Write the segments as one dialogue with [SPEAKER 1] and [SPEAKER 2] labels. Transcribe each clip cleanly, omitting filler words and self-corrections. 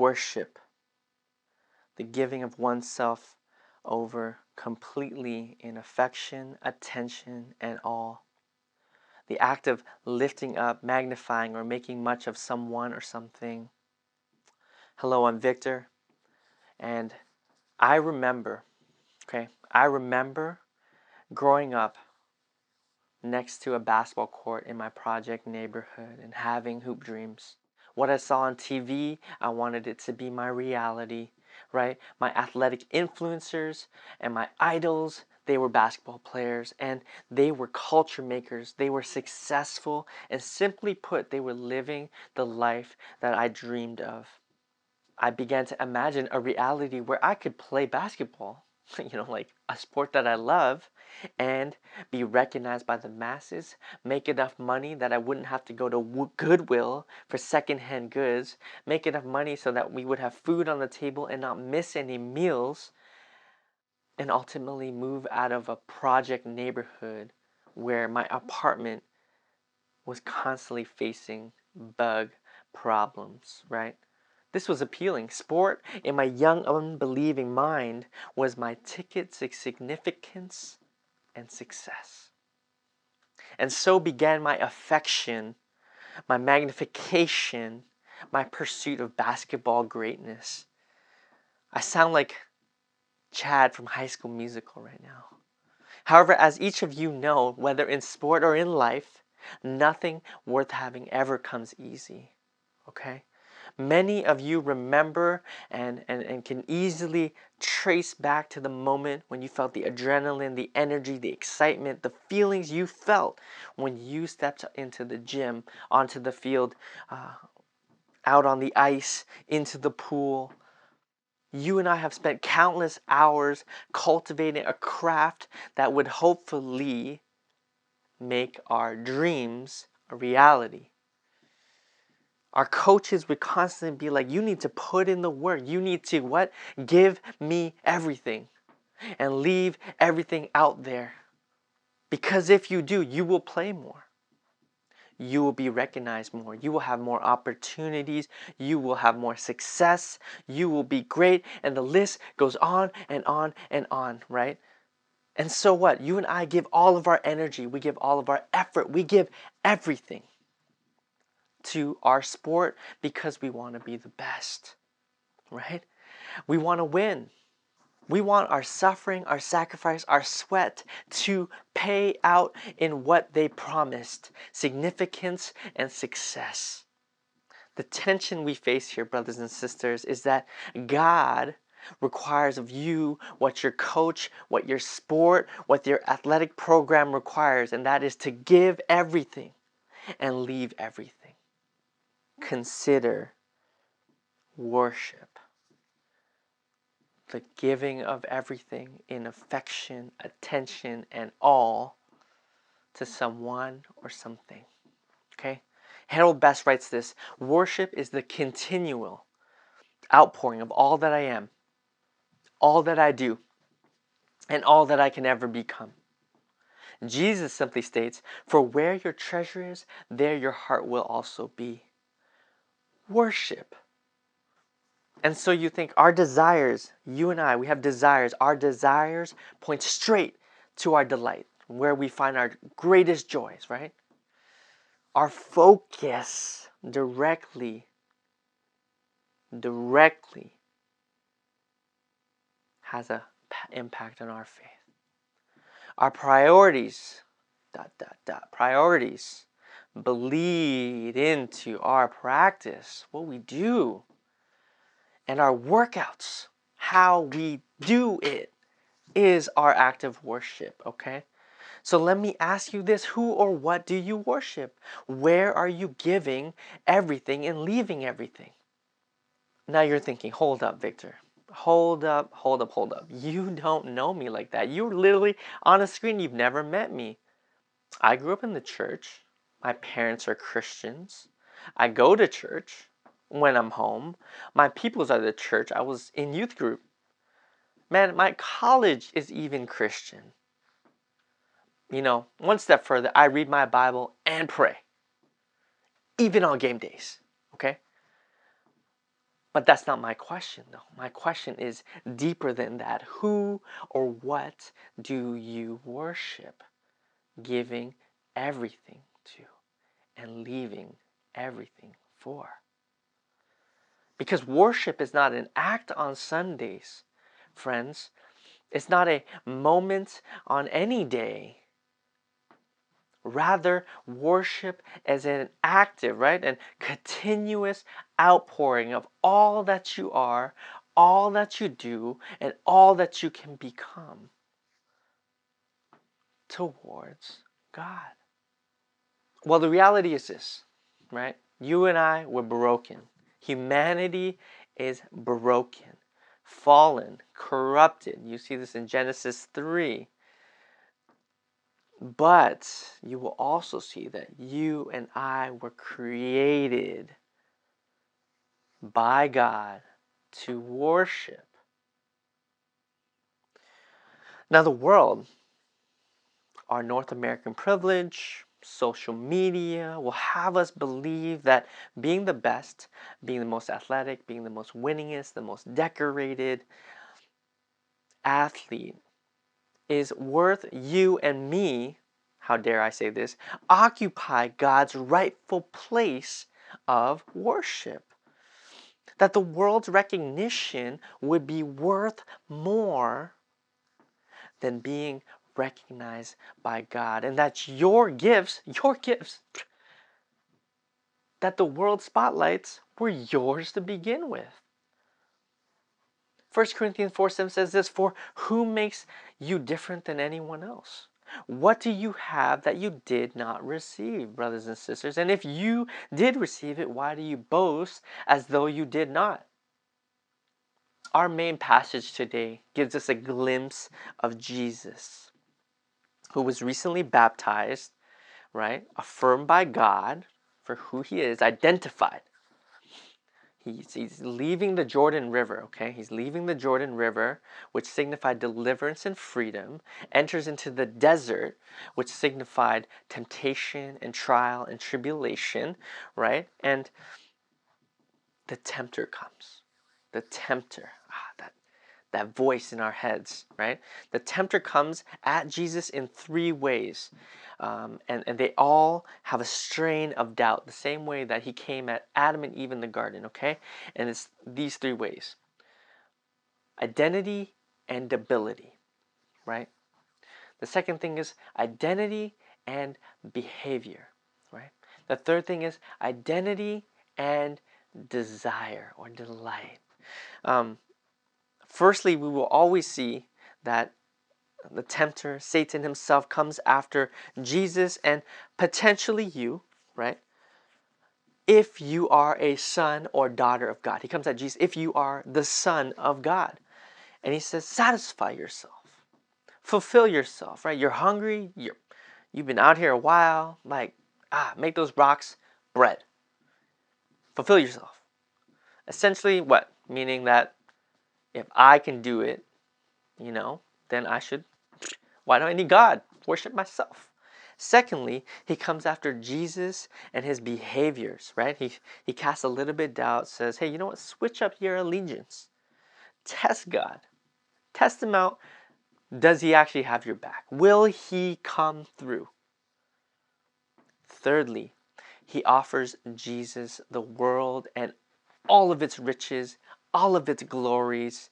[SPEAKER 1] Worship, the giving of oneself over completely in affection, attention, and awe. The act of lifting up, magnifying, or making much of someone or something. Hello, I'm Victor, and I remember growing up next to a basketball court in my project neighborhood and having hoop dreams. What I saw on TV, I wanted it to be my reality, right? My athletic influencers and my idols, they were basketball players and they were culture makers. They were successful, and simply put, they were living the life that I dreamed of. I began to imagine a reality where I could play basketball, like a sport that I love, and be recognized by the masses, make enough money that I wouldn't have to go to Goodwill for secondhand goods, make enough money so that we would have food on the table and not miss any meals, and ultimately move out of a project neighborhood where my apartment was constantly facing bug problems, right? This was appealing. Sport, in my young, unbelieving mind, was my ticket to significance and success. And so began my affection, my magnification, my pursuit of basketball greatness. I sound like Chad from High School Musical right now. However, as each of you know, whether in sport or in life, nothing worth having ever comes easy. Okay? Many of you remember and can easily trace back to the moment when you felt the adrenaline, the energy, the excitement, the feelings you felt when you stepped into the gym, onto the field, out on the ice, into the pool. You and I have spent countless hours cultivating a craft that would hopefully make our dreams a reality. Our coaches would constantly be like, you need to put in the work. You need to what? Give me everything and leave everything out there. Because if you do, you will play more. You will be recognized more. You will have more opportunities. You will have more success. You will be great. And the list goes on and on and on, right? And so what? You and I give all of our energy. We give all of our effort. We give everything to our sport because we want to be the best, right? We want to win. We want our suffering, our sacrifice, our sweat to pay out in what they promised: significance and success. The tension we face here, brothers and sisters, is that God requires of you what your coach, what your sport, what your athletic program requires, and that is to give everything and leave everything. Consider worship, the giving of everything in affection, attention, and all to someone or something. Okay? Harold Best writes this: worship is the continual outpouring of all that I am, all that I do, and all that I can ever become. Jesus simply states, for where your treasure is, there your heart will also be. Worship. And so you think our desires, you and I, we have desires. Our desires point straight to our delight, where we find our greatest joys, right? Our focus directly has an impact on our faith. Our priorities, priorities bleed into our practice, what we do. And our workouts, how we do it, is our act of worship, okay? So let me ask you this: who or what do you worship? Where are you giving everything and leaving everything? Now you're thinking, hold up, Victor. Hold up. You don't know me like that. You're literally on a screen. You've never met me. I grew up in the church. My parents are Christians. I go to church when I'm home. My peoples are the church. I was in youth group. Man, my college is even Christian. One step further, I read my Bible and pray. Even on game days, okay? But that's not my question, though. My question is deeper than that. Who or what do you worship, giving everything to and leaving everything for? Because worship is not an act on Sundays, friends. It's not a moment on any day. Rather, worship as an active, right, and continuous outpouring of all that you are, all that you do, and all that you can become towards God. Well, the reality is this, right? You and I were broken. Humanity is broken, fallen, corrupted. You see this in Genesis 3. But you will also see that you and I were created by God to worship. Now, the world, our North American privilege, social media will have us believe that being the best, being the most athletic, being the most winningest, the most decorated athlete is worth you and me, how dare I say this, occupy God's rightful place of worship. That the world's recognition would be worth more than being recognized by God. And that your gifts, that the world spotlights were yours to begin with. 1 Corinthians 4:7 says this, for who makes you different than anyone else? What do you have that you did not receive, brothers and sisters? And if you did receive it, why do you boast as though you did not? Our main passage today gives us a glimpse of Jesus, who was recently baptized, right? Affirmed by God for who he is, identified. He's leaving the Jordan River, okay? He's leaving the Jordan River, which signified deliverance and freedom, enters into the desert, which signified temptation and trial and tribulation, right? And the tempter comes. The tempter, that voice in our heads, right? The tempter comes at Jesus in three ways. And they all have a strain of doubt, the same way that he came at Adam and Eve in the garden, okay? And it's these three ways. Identity and ability, right? The second thing is identity and behavior, right? The third thing is identity and desire or delight. Firstly, we will always see that the tempter, Satan himself, comes after Jesus and potentially you, right? If you are a son or daughter of God. He comes at Jesus if you are the son of God. And he says, satisfy yourself. Fulfill yourself, right? You're hungry. You've been out here a while. Like, make those rocks bread. Fulfill yourself. Essentially what? Meaning that if I can do it, then why do I need God? Worship myself. Secondly, he comes after Jesus and his behaviors, right? He casts a little bit of doubt, says, hey, you know what? Switch up your allegiance. Test God. Test him out. Does he actually have your back? Will he come through? Thirdly, he offers Jesus the world and all of its riches, all of its glories,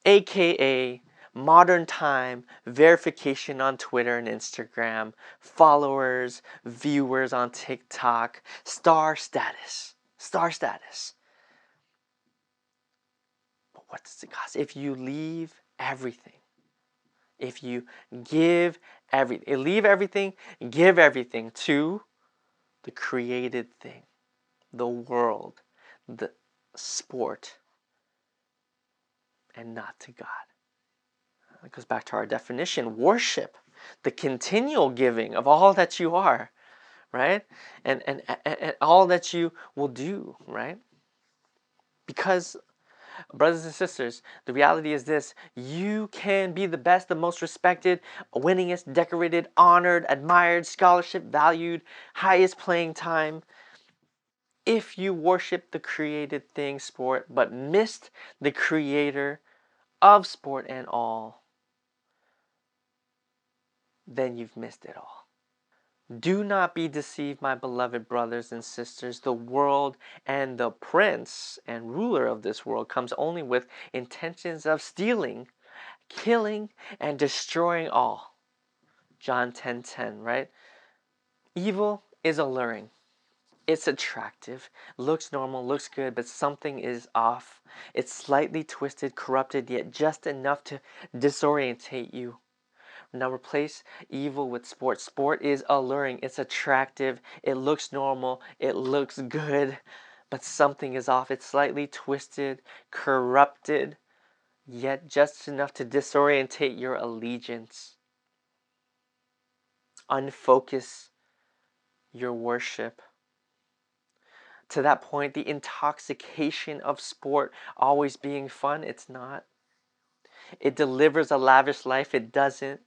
[SPEAKER 1] aka modern time verification on Twitter and Instagram, followers, viewers on TikTok, star status. Star status. But what does it cost? If you leave everything, if you give everything, give everything to the created thing, the world, the sport, and not to God. It goes back to our definition, worship, the continual giving of all that you are, right? And all that you will do, right? Because, brothers and sisters, the reality is this, you can be the best, the most respected, winningest, decorated, honored, admired, scholarship valued, highest playing time. If you worship the created thing, sport, but missed the creator of sport and all, then you've missed it all. Do not be deceived, my beloved brothers and sisters. The world and the prince and ruler of this world comes only with intentions of stealing, killing, and destroying all. John 10:10, right? Evil is alluring. It's attractive, looks normal, looks good, but something is off. It's slightly twisted, corrupted, yet just enough to disorientate you. Now replace evil with sport. Sport is alluring, it's attractive, it looks normal, it looks good, but something is off. It's slightly twisted, corrupted, yet just enough to disorientate your allegiance, unfocus your worship. To that point, the intoxication of sport always being fun, it's not. It delivers a lavish life, it doesn't.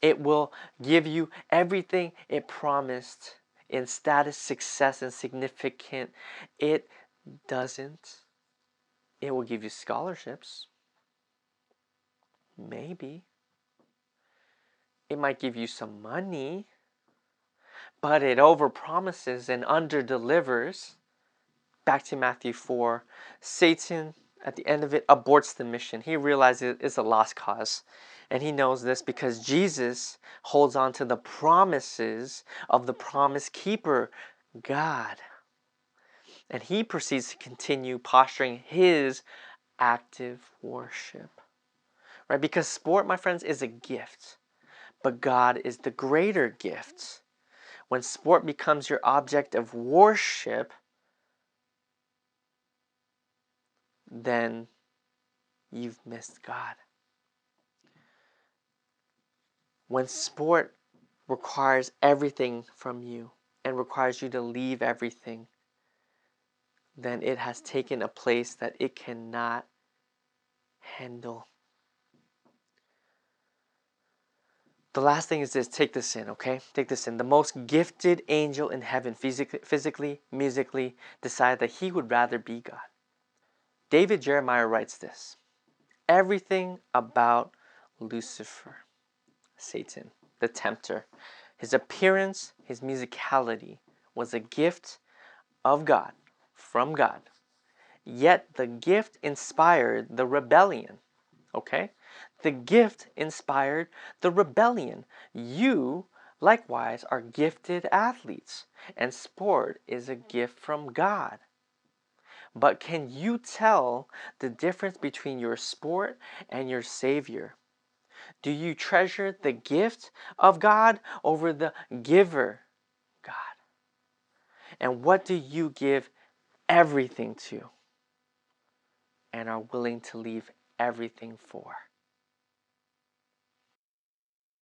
[SPEAKER 1] It will give you everything it promised in status, success, and significant. It doesn't. It will give you scholarships. Maybe. It might give you some money, but it overpromises and underdelivers. Back to Matthew 4, Satan, at the end of it, aborts the mission. He realizes it's a lost cause. And he knows this because Jesus holds on to the promises of the promise keeper, God. And he proceeds to continue posturing his active worship. Right? Because sport, my friends, is a gift. But God is the greater gift. When sport becomes your object of worship, then you've missed God. When sport requires everything from you and requires you to leave everything, then it has taken a place that it cannot handle. The last thing is this, take this in, okay? Take this in. The most gifted angel in heaven, physically, musically, decided that he would rather be God. David Jeremiah writes this: everything about Lucifer, Satan, the tempter, his appearance, his musicality, was a gift of God, from God. Yet the gift inspired the rebellion. Okay? The gift inspired the rebellion. You, likewise, are gifted athletes, and sport is a gift from God. But can you tell the difference between your sport and your Savior? Do you treasure the gift of God over the giver, God? And what do you give everything to and are willing to leave everything for?